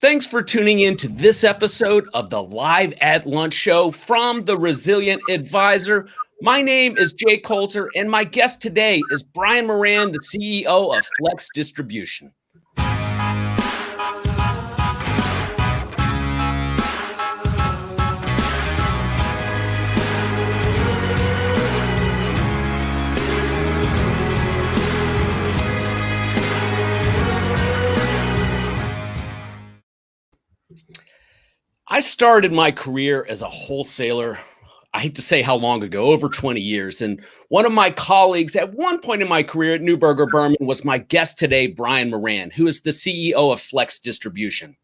Thanks for tuning in to this episode of the Live at Lunch show from The Resilient Advisor. My name is Jay Coulter, and my guest today is Brian Moran, the CEO of Flex Distribution. I started my career as a wholesaler. I hate to say how long ago, over 20 years. And one of my colleagues at one point in my career at Neuberger Berman was my guest today, Brian Moran, who is the CEO of Flex Distribution.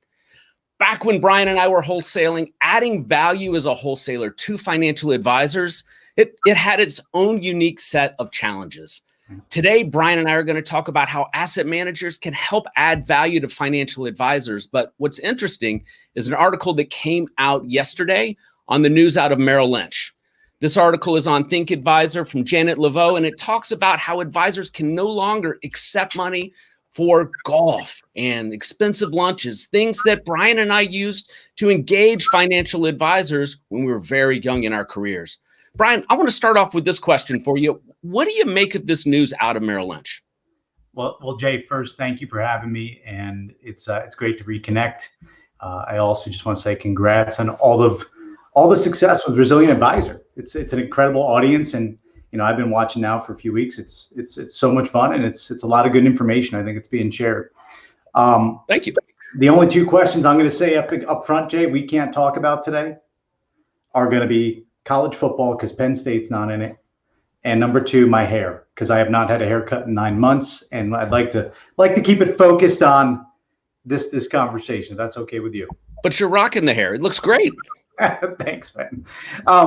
Back when Brian and I were wholesaling, adding value as a wholesaler to financial advisors, it had its own unique set of challenges. Today, Brian and I are going to talk about how asset managers can help add value to financial advisors. But what's interesting is an article that came out yesterday on the news out of Merrill Lynch. This article is on Think Advisor from Janet Laveau, and it talks about how advisors can no longer accept money for golf and expensive lunches, things that Brian and I used to engage financial advisors when we were very young in our careers. Brian, I want to start off with this question for you. What do you make of this news out of Merrill Lynch? Well, Jay, first, thank you for having me, and it's great to reconnect. I also just want to say congrats on all the success with Resilient Advisor. It's an incredible audience, and I've been watching now for a few weeks. It's so much fun, and it's a lot of good information. I think it's being shared. Thank you. The only two questions I'm going to say up front, Jay, we can't talk about today are going to be college football because Penn State's not in it, and number two, my hair, because I have not had a haircut in 9 months, and I'd like to keep it focused on this conversation. If that's okay with you. But you're rocking the hair. It looks great. Thanks, man.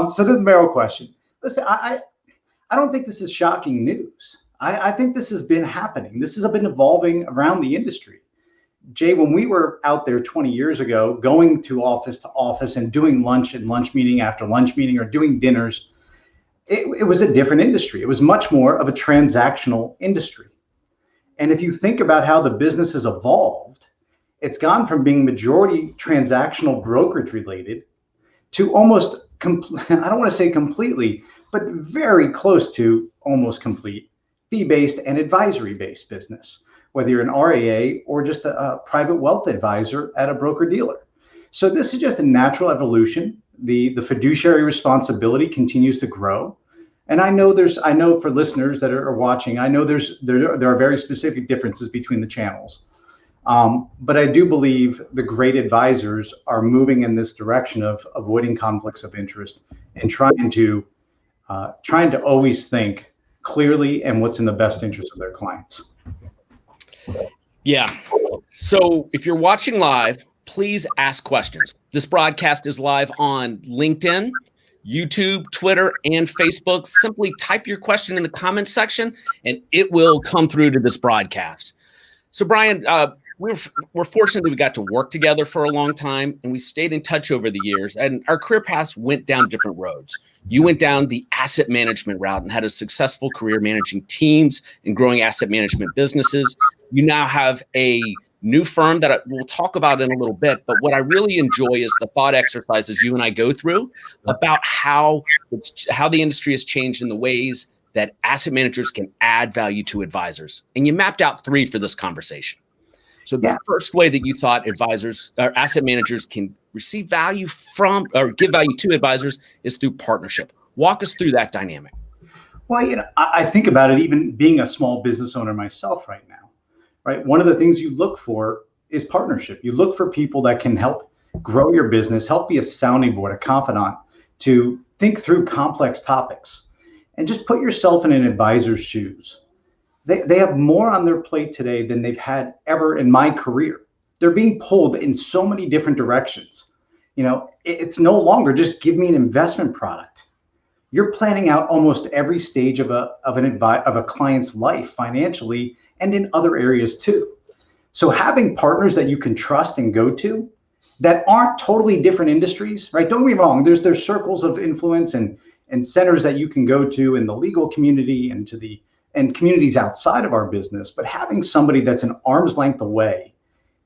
So the Merrill question. Listen, I don't think this is shocking news. I think this has been happening. This has been evolving around the industry. Jay, when we were out there 20 years ago, going to office and doing lunch and lunch meeting after lunch meeting or doing dinners, it was a different industry. It was much more of a transactional industry. And if you think about how the business has evolved, it's gone from being majority transactional brokerage related to almost, I don't want to say completely, but very close to almost complete fee-based and advisory-based business, whether you're an RAA or just a private wealth advisor at a broker-dealer. So this is just a natural evolution. The fiduciary responsibility continues to grow. And I know for listeners that are watching, I know there are very specific differences between the channels. But I do believe the great advisors are moving in this direction of avoiding conflicts of interest and trying to always think clearly and what's in the best interest of their clients. Yeah. So if you're watching live, please ask questions. This broadcast is live on LinkedIn, YouTube, Twitter, and Facebook. Simply type your question in the comments section and it will come through to this broadcast. So Brian, we're fortunate that we got to work together for a long time and we stayed in touch over the years, and our career paths went down different roads. You went down the asset management route and had a successful career managing teams and growing asset management businesses. You now have a new firm that we'll talk about in a little bit. But what I really enjoy is the thought exercises you and I go through about how the industry has changed in the ways that asset managers can add value to advisors. And you mapped out 3 for this conversation. So the first way that you thought advisors or asset managers can receive value from or give value to advisors is through partnership. Walk us through that dynamic. Well, I think about it even being a small business owner myself right now, right? One of the things you look for is partnership. You look for people that can help grow your business, help be a sounding board, a confidant to think through complex topics, and just put yourself in an advisor's shoes. They have more on their plate today than they've had ever in my career. They're being pulled in so many different directions. It's no longer just give me an investment product. You're planning out almost every stage of a client's life financially and in other areas too. So having partners that you can trust and go to that aren't totally different industries, right? Don't get me wrong. There's circles of influence and centers that you can go to in the legal community and communities outside of our business, but having somebody that's an arm's length away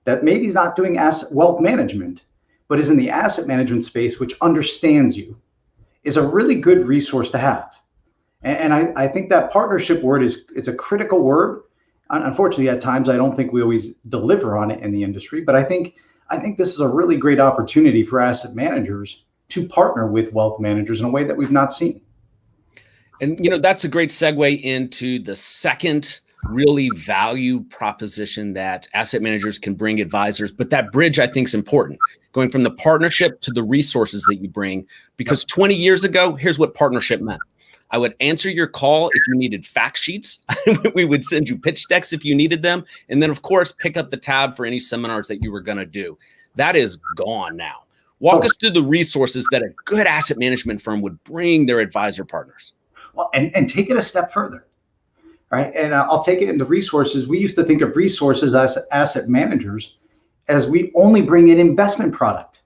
that maybe is not doing asset wealth management, but is in the asset management space, which understands you, is a really good resource to have. And I think that partnership word is a critical word. Unfortunately, at times, I don't think we always deliver on it in the industry, but I think this is a really great opportunity for asset managers to partner with wealth managers in a way that we've not seen. And, that's a great segue into the second really value proposition that asset managers can bring advisors. But that bridge, I think, is important, going from the partnership to the resources that you bring, because 20 years ago, here's what partnership meant. I would answer your call if you needed fact sheets. We would send you pitch decks if you needed them. And then, of course, pick up the tab for any seminars that you were going to do. That is gone now. Walk us through the resources that a good asset management firm would bring their advisor partners. Well, and take it a step further, right? And I'll take it into resources. We used to think of resources as asset managers as we only bring in investment product,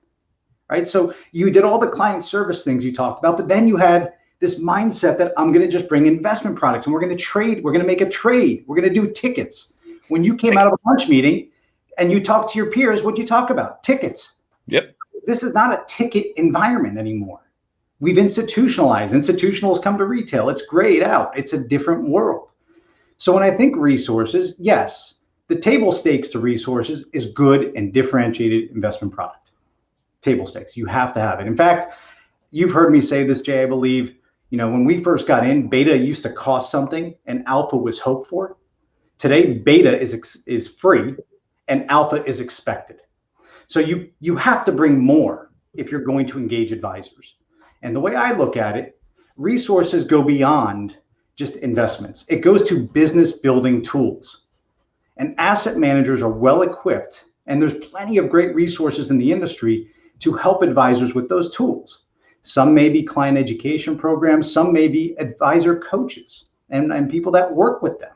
right? So you did all the client service things you talked about, but then you had this mindset that I'm going to just bring investment products and we're going to trade. We're going to make a trade. We're going to do tickets. When you came out of a lunch meeting and you talked to your peers, what'd you talk about? Tickets. Yep. This is not a ticket environment anymore. We've institutionalized. Institutionals come to retail. It's grayed out. It's a different world. So when I think resources, yes, the table stakes to resources is good and differentiated investment product. Table stakes. You have to have it. In fact, you've heard me say this, Jay, I believe. When we first got in, beta used to cost something and alpha was hoped for. Today, beta is free and alpha is expected. So you have to bring more if you're going to engage advisors. And the way I look at it, resources go beyond just investments. It goes to business building tools. And asset managers are well equipped, and there's plenty of great resources in the industry to help advisors with those tools. Some may be client education programs, some may be advisor coaches and people that work with them.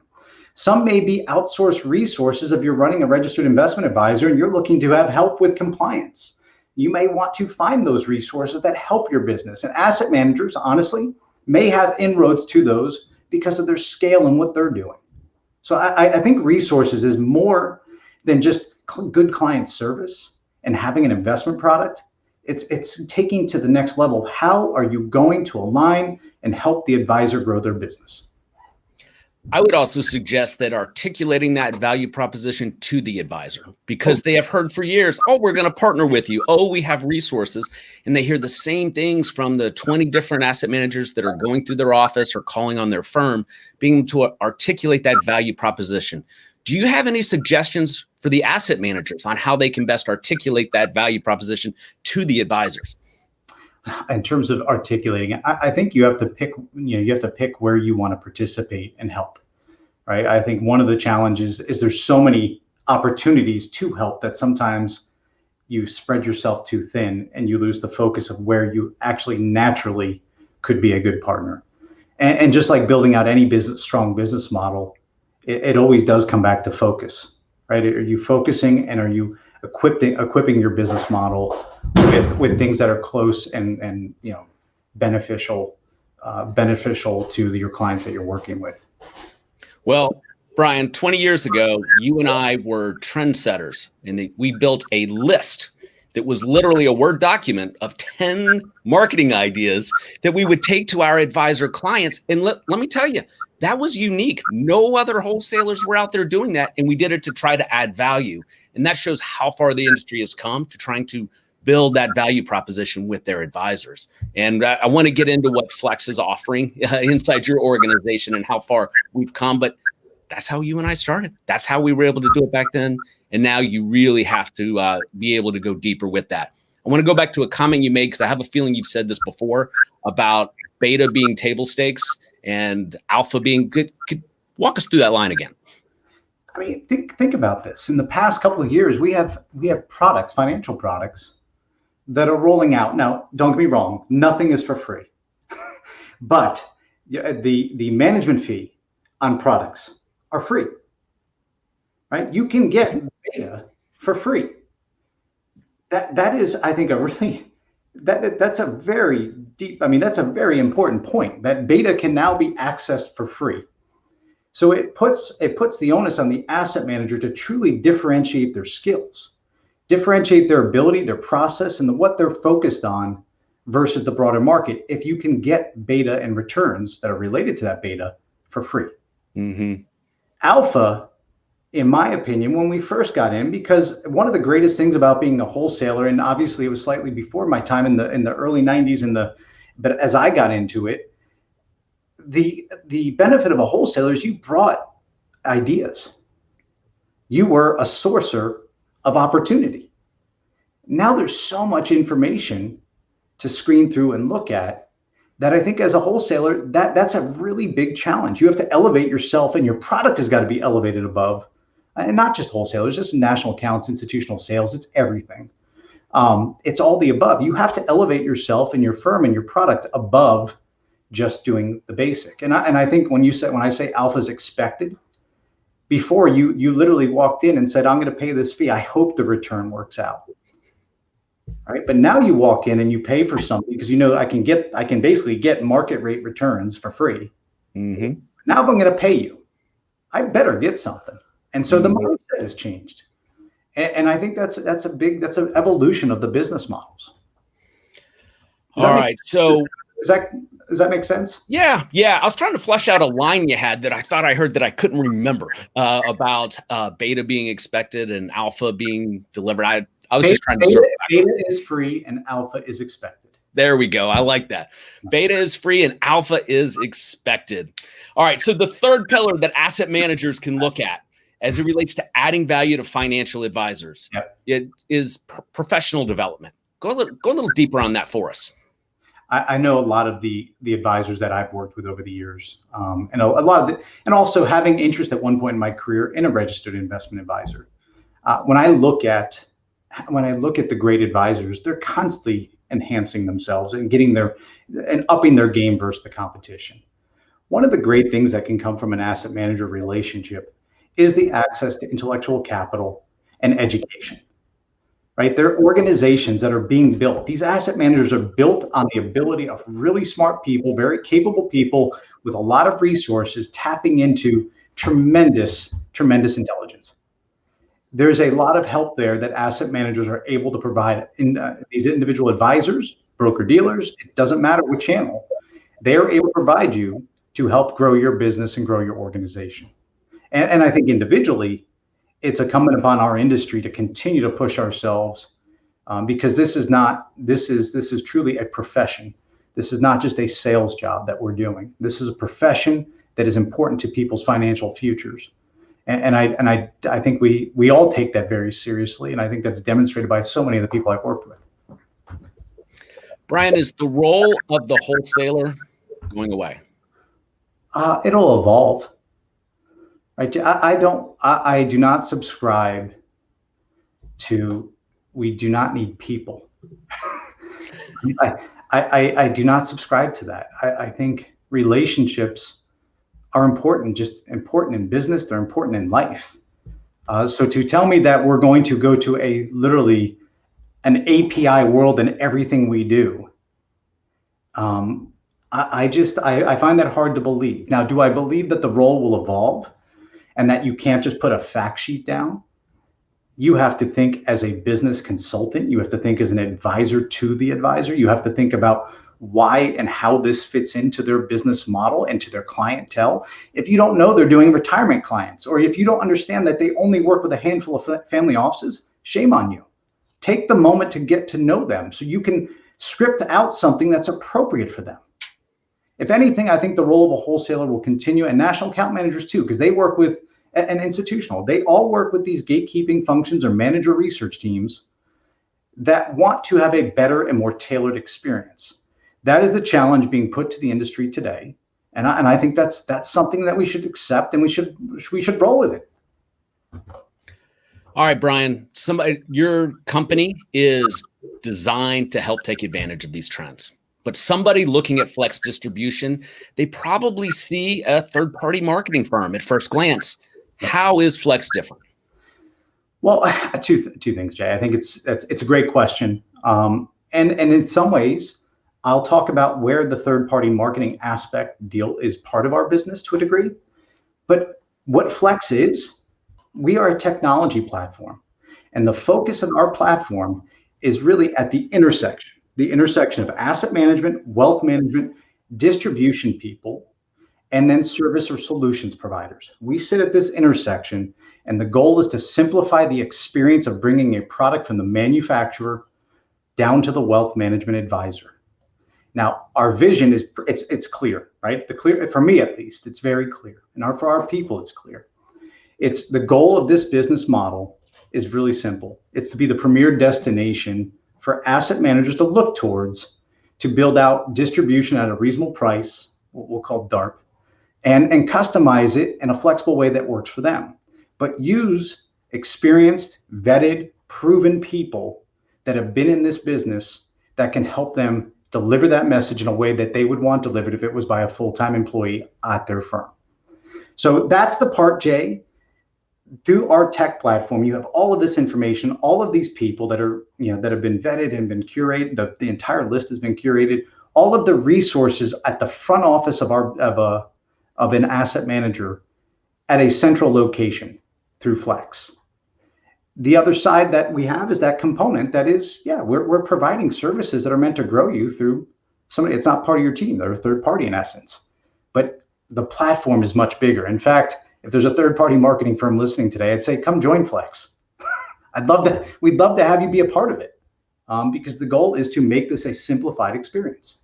Some may be outsourced resources if you're running a registered investment advisor and you're looking to have help with compliance. You may want to find those resources that help your business. And asset managers, honestly, may have inroads to those because of their scale and what they're doing. So I think resources is more than just good client service and having an investment product. It's taking to the next level. How are you going to align and help the advisor grow their business? I would also suggest that articulating that value proposition to the advisor, because they have heard for years, oh, we're going to partner with you. Oh, we have resources. And they hear the same things from the 20 different asset managers that are going through their office or calling on their firm, being able to articulate that value proposition. Do you have any suggestions for the asset managers on how they can best articulate that value proposition to the advisors? In terms of articulating it, I think you have to pick, you have to pick where you want to participate and help, right? I think one of the challenges is there's so many opportunities to help that sometimes you spread yourself too thin and you lose the focus of where you actually naturally could be a good partner. And just like building out any strong business model, it always does come back to focus, right? Are you focusing and are you equipping your business model with things that are close and beneficial to your clients that you're working with? Well, Brian, 20 years ago, you and I were trendsetters, and we built a list that was literally a Word document of 10 marketing ideas that we would take to our advisor clients. And let me tell you, that was unique. No other wholesalers were out there doing that, and we did it to try to add value. And that shows how far the industry has come to trying to build that value proposition with their advisors. And I want to get into what Flex is offering inside your organization and how far we've come. But that's how you and I started. That's how we were able to do it back then. And now you really have to be able to go deeper with that. I want to go back to a comment you made, because I have a feeling you've said this before about beta being table stakes and alpha being good. Walk us through that line again. I mean, think about this. In the past couple of years, we have products, financial products, that are rolling out. Now, don't get me wrong, nothing is for free. But the management fee on products are free, right? You can get beta for free. That is, I think, that's a very deep, that's a very important point, that beta can now be accessed for free. So it puts the onus on the asset manager to truly differentiate their skills, differentiate their ability, their process, and what they're focused on versus the broader market. If you can get beta and returns that are related to that beta for free. Mm-hmm. Alpha, in my opinion, when we first got in, because one of the greatest things about being a wholesaler, and obviously it was slightly before my time in the early 90s, but as I got into it, the benefit of a wholesaler is you brought ideas. You were a sourcer of opportunity. Now there's so much information to screen through and look at that I think as a wholesaler, that's a really big challenge. You have to elevate yourself, and your product has got to be elevated above, and not just wholesalers, just national accounts, institutional sales, it's everything. It's all the above. You have to elevate yourself and your firm and your product above just doing the basic. And I think when I say alpha is expected, before you literally walked in and said, I'm going to pay this fee, I hope the return works out. All right. But now you walk in and you pay for something because I can basically get market rate returns for free. Mm-hmm. Now if I'm going to pay you, I better get something. And so the mindset has changed. And I think that's an evolution of the business models. All right. So does that make sense? Yeah. I was trying to flesh out a line you had that I thought I heard that I couldn't remember about beta being expected and alpha being delivered. I was just trying to beta is free and alpha is expected. There we go. I like that. Beta is free and alpha is expected. All right. So the third pillar that asset managers can look at as it relates to adding value to financial advisors, it is professional development. Go a little deeper on that for us. I know a lot of the advisors that I've worked with over the years, and a lot of and also having interest at one point in my career in a registered investment advisor. When I look at the great advisors, they're constantly enhancing themselves and upping their game versus the competition. One of the great things that can come from an asset manager relationship is the access to intellectual capital and education. Right? They're organizations that are being built. These asset managers are built on the ability of really smart people, very capable people with a lot of resources tapping into tremendous intelligence. There's a lot of help there that asset managers are able to provide these individual advisors, broker dealers, it doesn't matter what channel, they are able to provide you to help grow your business and grow your organization. And I think individually, it's incumbent upon our industry to continue to push ourselves because this is truly a profession. This is not just a sales job that we're doing. This is a profession that is important to people's financial futures. And I think we all take that very seriously. And I think that's demonstrated by so many of the people I've worked with. Brian, is the role of the wholesaler going away? It'll evolve. Right? I do not subscribe to, we do not need people. I do not subscribe to that. I think relationships are important, just important in business, they're important in life. So to tell me that we're going to go to literally an API world in everything we do, I find that hard to believe. Now, do I believe that the role will evolve and that you can't just put a fact sheet down? You have to think as a business consultant. You have to think as an advisor to the advisor. You have to think about why and how this fits into their business model and to their clientele. If you don't know they're doing retirement clients, or if you don't understand that they only work with a handful of family offices, shame on you. Take the moment to get to know them so you can script out something that's appropriate for them. If anything, I think the role of a wholesaler will continue, and national account managers too, because they work with an institutional. They all work with these gatekeeping functions or manager research teams that want to have a better and more tailored experience. That is the challenge being put to the industry today, and I think that's something that we should accept, and we should roll with it. All right, Brian. Your company is designed to help take advantage of these trends. But somebody looking at Flex Distribution, they probably see a third-party marketing firm at first glance. How is Flex different? Well, two things, Jay. I think it's a great question, and in some ways, I'll talk about where the third-party marketing aspect deal is part of our business to a degree. But what Flex is, we are a technology platform. And the focus of our platform is really at the intersection of asset management, wealth management, distribution people, and then service or solutions providers. We sit at this intersection, and the goal is to simplify the experience of bringing a product from the manufacturer down to the wealth management advisor. Now, our vision is it's clear, right? For me at least, it's very clear, and for our people, it's clear. It's the goal of this business model is really simple. It's to be the premier destination for asset managers to look towards to build out distribution at a reasonable price, what we'll call DARP, and customize it in a flexible way that works for them. But use experienced, vetted, proven people that have been in this business that can help them deliver that message in a way that they would want delivered if it was by a full-time employee at their firm. So that's the part, Jay. Through our tech platform, you have all of this information, all of these people that are, that have been vetted and been curated. The entire list has been curated. All of the resources at the front office of an asset manager at a central location through Flex. The other side that we have is that component that is, we're providing services that are meant to grow you through somebody. It's not part of your team. They're a third party in essence, but the platform is much bigger. In fact, if there's a third party marketing firm listening today, I'd say, come join Flex. We'd love to have you be a part of it, because the goal is to make this a simplified experience.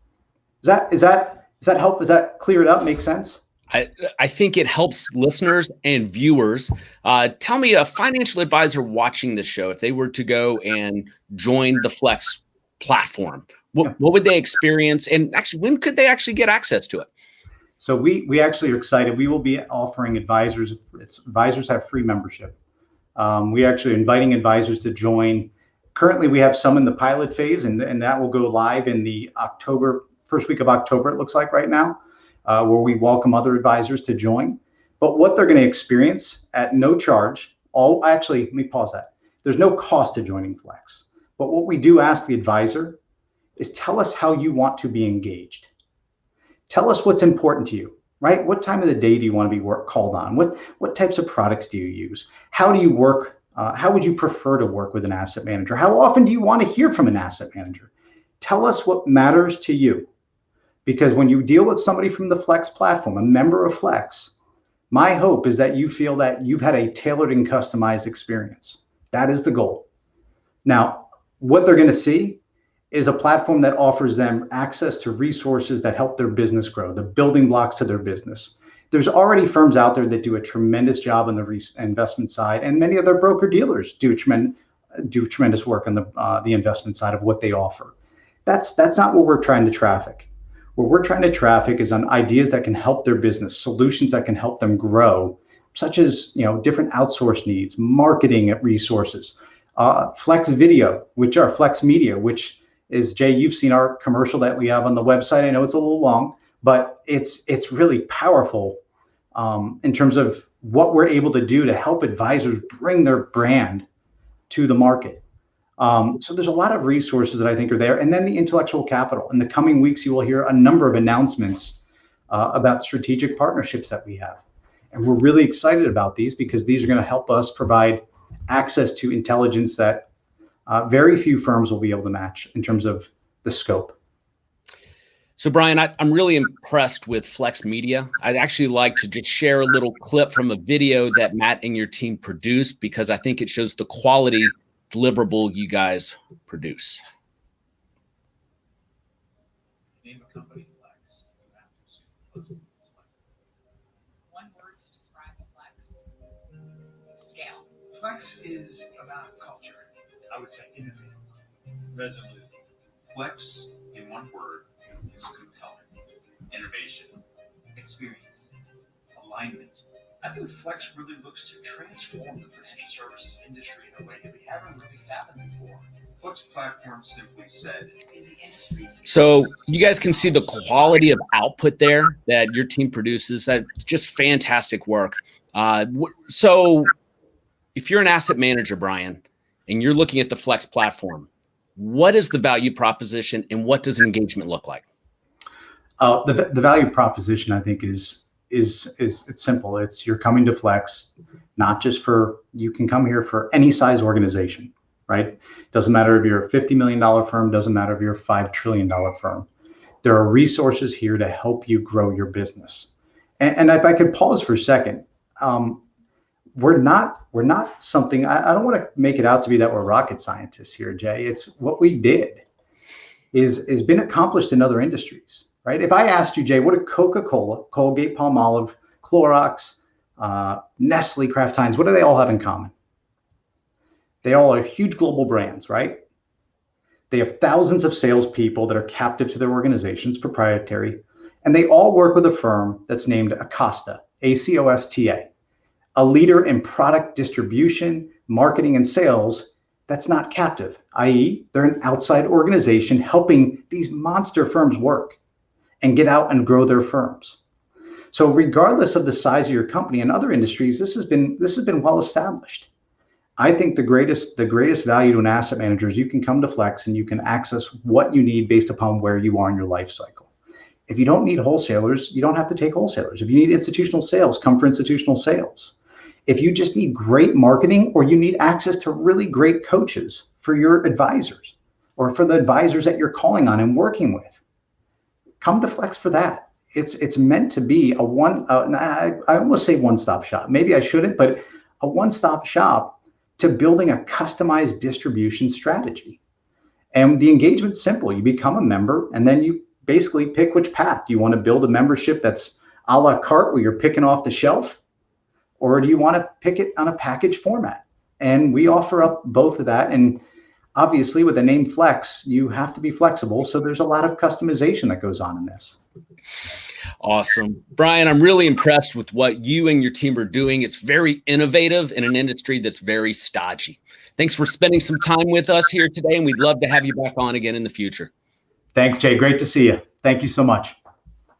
Does that help? Does that clear it up? Make sense? I think it helps listeners and viewers. Tell me, a financial advisor watching this show, if they were to go and join the Flex platform, what would they experience? And actually, when could they actually get access to it? So we actually are excited. We will be offering advisors. Advisors have free membership. We actually are inviting advisors to join. Currently, we have some in the pilot phase, and that will go live in the first week of October, it looks like right now. Where we welcome other advisors to join. But what they're going to experience at no charge, let me pause that. There's no cost to joining Flex. But what we do ask the advisor is tell us how you want to be engaged. Tell us what's important to you, right? What time of the day do you want to be called on? What types of products do you use? How do you work? How would you prefer to work with an asset manager? How often do you want to hear from an asset manager? Tell us what matters to you. Because when you deal with somebody from the Flex platform, a member of Flex, my hope is that you feel that you've had a tailored and customized experience. That is the goal. Now, what they're going to see is a platform that offers them access to resources that help their business grow, the building blocks to their business. There's already firms out there that do a tremendous job on the investment side, and many other broker dealers do tremendous work on the investment side of what they offer. That's not what we're trying to traffic. What we're trying to traffic is on ideas that can help their business, solutions that can help them grow, such as different outsource needs, marketing resources, Flex Video, which are Flex Media, which is, Jay, you've seen our commercial that we have on the website. I know it's a little long, but it's really powerful in terms of what we're able to do to help advisors bring their brand to the market. So there's a lot of resources that I think are there. And then the intellectual capital. In the coming weeks, you will hear a number of announcements about strategic partnerships that we have. And we're really excited about these because these are going to help us provide access to intelligence that very few firms will be able to match in terms of the scope. So Brian, I'm really impressed with Flex Media. I'd actually like to just share a little clip from a video that Matt and your team produced, because I think it shows the quality deliverable you guys produce. Name a company, Flex. One word to describe Flex. Scale. Flex is about culture. I would say innovative. Resolute. Flex, in one word, is compelling. Innovation. Experience. Alignment. I think Flex really looks to transform the financial services industry in a way that we haven't really fathomed before. Flex platform, simply said, is the industry's. So you guys can see the quality of output there that your team produces. That's just fantastic work. So if you're an asset manager, Brian, and you're looking at the Flex platform, what is the value proposition and what does engagement look like? The value proposition, I think, is it's simple. It's you're coming to Flex, not just for, you can come here for any size organization, right? Doesn't matter if you're a $50 million firm, doesn't matter if you're a $5 trillion firm. There are resources here to help you grow your business. And if I could pause for a second, we're not something, I don't want to make it out to be that we're rocket scientists here, Jay. It's what we did is been accomplished in other industries, right? If I asked you, Jay, what do Coca-Cola, Colgate, Palmolive, Clorox, Nestle, Kraft Heinz, what do they all have in common? They all are huge global brands, right? They have thousands of salespeople that are captive to their organizations, proprietary, and they all work with a firm that's named Acosta, A-C-O-S-T-A, a leader in product distribution, marketing, and sales that's not captive, i.e., they're an outside organization helping these monster firms work and get out and grow their firms. So regardless of the size of your company and other industries, this has been well established. I think the greatest value to an asset manager is you can come to Flex and you can access what you need based upon where you are in your life cycle. If you don't need wholesalers, you don't have to take wholesalers. If you need institutional sales, come for institutional sales. If you just need great marketing or you need access to really great coaches for your advisors or for the advisors that you're calling on and working with, come to Flex for that. It's meant to be a I almost say one-stop shop. Maybe I shouldn't, but a one-stop shop to building a customized distribution strategy. And the engagement's simple. You become a member and then you basically pick which path. Do you want to build a membership that's a la carte where you're picking off the shelf? Or do you want to pick it on a package format? And we offer up both of that. And obviously with the name Flex, you have to be flexible. So there's a lot of customization that goes on in this. Awesome. Brian, I'm really impressed with what you and your team are doing. It's very innovative in an industry that's very stodgy. Thanks for spending some time with us here today, and we'd love to have you back on again in the future. Thanks, Jay. Great to see you. Thank you so much.